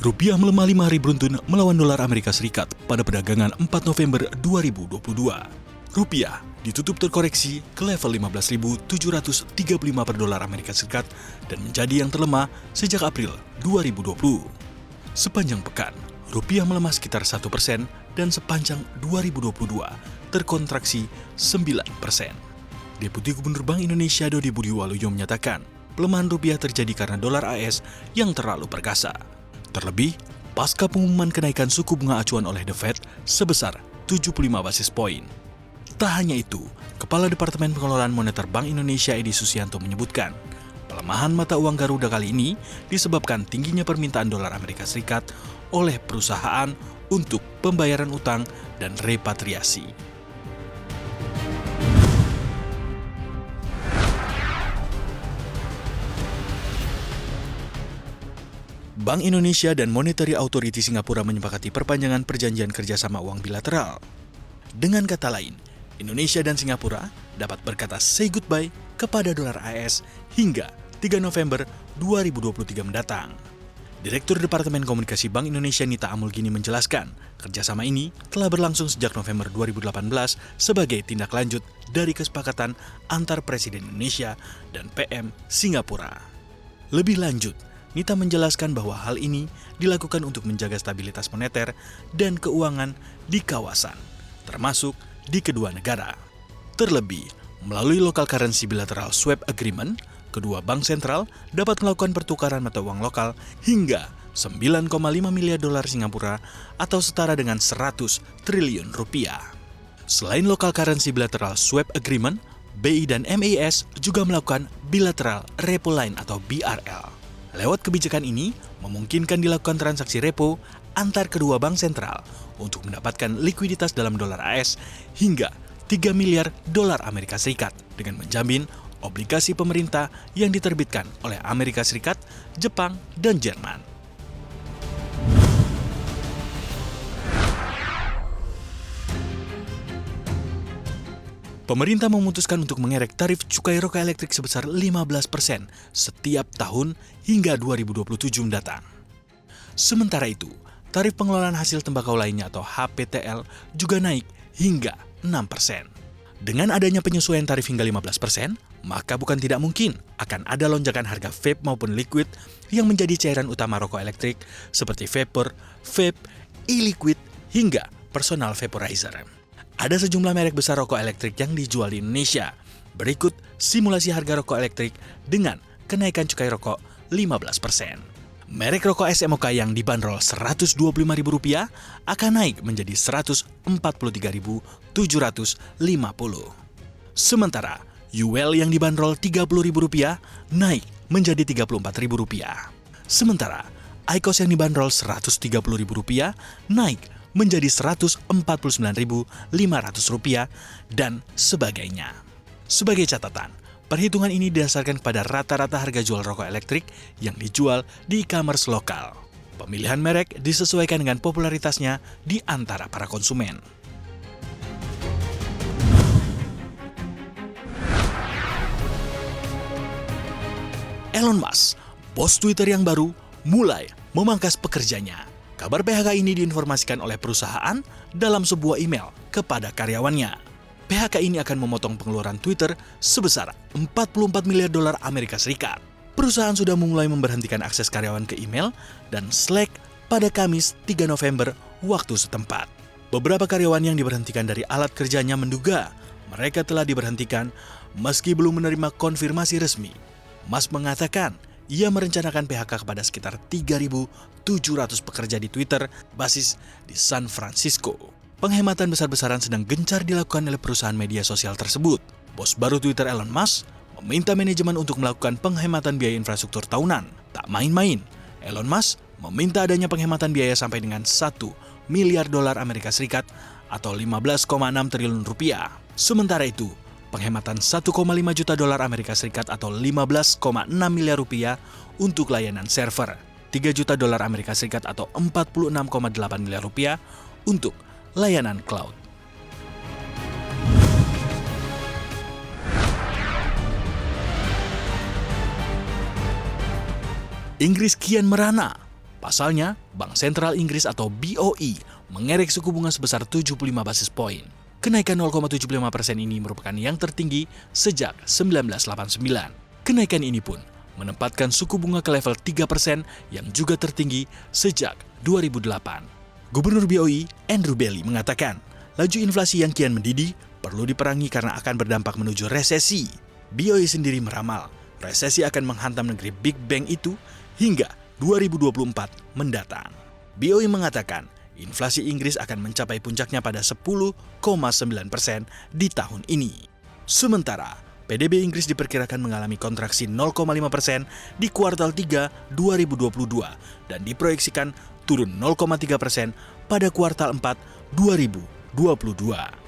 Rupiah melemah 5 hari beruntun melawan dolar Amerika Serikat pada perdagangan 4 November 2022. Rupiah ditutup terkoreksi ke level 15.735 per dolar Amerika Serikat dan menjadi yang terlemah sejak April 2020. Sepanjang pekan, rupiah melemah sekitar 1% dan sepanjang 2022 terkontraksi 9%. Deputi Gubernur Bank Indonesia Dodi Budiwaluyo menyatakan, pelemahan rupiah terjadi karena dolar AS yang terlalu perkasa. Terlebih, pasca pengumuman kenaikan suku bunga acuan oleh The Fed sebesar 75 basis poin. Tak hanya itu, Kepala Departemen Pengelolaan Moneter Bank Indonesia Edi Susianto menyebutkan, pelemahan mata uang Garuda kali ini disebabkan tingginya permintaan dolar Amerika Serikat oleh perusahaan untuk pembayaran utang dan repatriasi. Bank Indonesia dan Monetary Authority Singapura menyepakati perpanjangan perjanjian kerjasama uang bilateral. Dengan kata lain, Indonesia dan Singapura dapat berkata say goodbye kepada dolar AS hingga 3 November 2023 mendatang. Direktur Departemen Komunikasi Bank Indonesia Nita Amulgini menjelaskan, kerjasama ini telah berlangsung sejak November 2018 sebagai tindak lanjut dari kesepakatan antar Presiden Indonesia dan PM Singapura. Lebih lanjut, Nita menjelaskan bahwa hal ini dilakukan untuk menjaga stabilitas moneter dan keuangan di kawasan, termasuk di kedua negara. Terlebih, melalui Local Currency Bilateral Swap Agreement, kedua bank sentral dapat melakukan pertukaran mata uang lokal hingga 9,5 miliar dolar Singapura atau setara dengan 100 triliun rupiah. Selain Local Currency Bilateral Swap Agreement, BI dan MAS juga melakukan Bilateral Repo Line atau BRL. Lewat kebijakan ini, memungkinkan dilakukan transaksi repo antar kedua bank sentral untuk mendapatkan likuiditas dalam dolar AS hingga 3 miliar dolar Amerika Serikat dengan menjamin obligasi pemerintah yang diterbitkan oleh Amerika Serikat, Jepang, dan Jerman. Pemerintah memutuskan untuk mengerek tarif cukai rokok elektrik sebesar 15% setiap tahun hingga 2027 mendatang. Sementara itu, tarif pengelolaan hasil tembakau lainnya atau HPTL juga naik hingga 6%. Dengan adanya penyesuaian tarif hingga 15%, maka bukan tidak mungkin akan ada lonjakan harga vape maupun liquid yang menjadi cairan utama rokok elektrik seperti vapor, vape, e-liquid, hingga personal vaporizer. Ada sejumlah merek besar rokok elektrik yang dijual di Indonesia. Berikut simulasi harga rokok elektrik dengan kenaikan cukai rokok 15%. Merek rokok SMOK yang dibanderol Rp125.000 akan naik menjadi Rp143.750. Sementara UL yang dibanderol Rp30.000 naik menjadi Rp34.000. Sementara IQOS yang dibanderol Rp130.000 naik menjadi Rp149.500 dan sebagainya. Sebagai catatan, perhitungan ini didasarkan pada rata-rata harga jual rokok elektrik yang dijual di e-commerce lokal. Pemilihan merek disesuaikan dengan popularitasnya di antara para konsumen. Elon Musk, bos Twitter yang baru, mulai memangkas pekerjanya. Kabar PHK ini diinformasikan oleh perusahaan dalam sebuah email kepada karyawannya. PHK ini akan memotong pengeluaran Twitter sebesar 44 miliar dolar Amerika Serikat. Perusahaan sudah memulai memberhentikan akses karyawan ke email dan Slack pada Kamis 3 November waktu setempat. Beberapa karyawan yang diberhentikan dari alat kerjanya menduga mereka telah diberhentikan meski belum menerima konfirmasi resmi. Musk mengatakan ia merencanakan PHK kepada sekitar 3.700 pekerja di Twitter basis di San Francisco. Penghematan besar-besaran sedang gencar dilakukan oleh perusahaan media sosial tersebut. Bos baru Twitter Elon Musk meminta manajemen untuk melakukan penghematan biaya infrastruktur tahunan. Tak main-main, Elon Musk meminta adanya penghematan biaya sampai dengan 1 miliar dolar Amerika Serikat atau 15,6 triliun rupiah. Sementara itu, penghematan 1,5 juta dolar Amerika Serikat atau 15,6 miliar rupiah untuk layanan server, 3 juta dolar Amerika Serikat atau 46,8 miliar rupiah untuk layanan cloud. Inggris kian merana. Pasalnya, Bank Sentral Inggris atau BOE mengerek suku bunga sebesar 75 basis poin. Kenaikan 0,75% ini merupakan yang tertinggi sejak 1989. Kenaikan ini pun menempatkan suku bunga ke level 3% yang juga tertinggi sejak 2008. Gubernur BOE, Andrew Bailey, mengatakan, laju inflasi yang kian mendidih perlu diperangi karena akan berdampak menuju resesi. BOE sendiri meramal, resesi akan menghantam negeri Big Bang itu hingga 2024 mendatang. BOE mengatakan, inflasi Inggris akan mencapai puncaknya pada 10,9% di tahun ini. Sementara, PDB Inggris diperkirakan mengalami kontraksi 0,5% di kuartal 3 2022 dan diproyeksikan turun 0,3% pada kuartal 4 2022.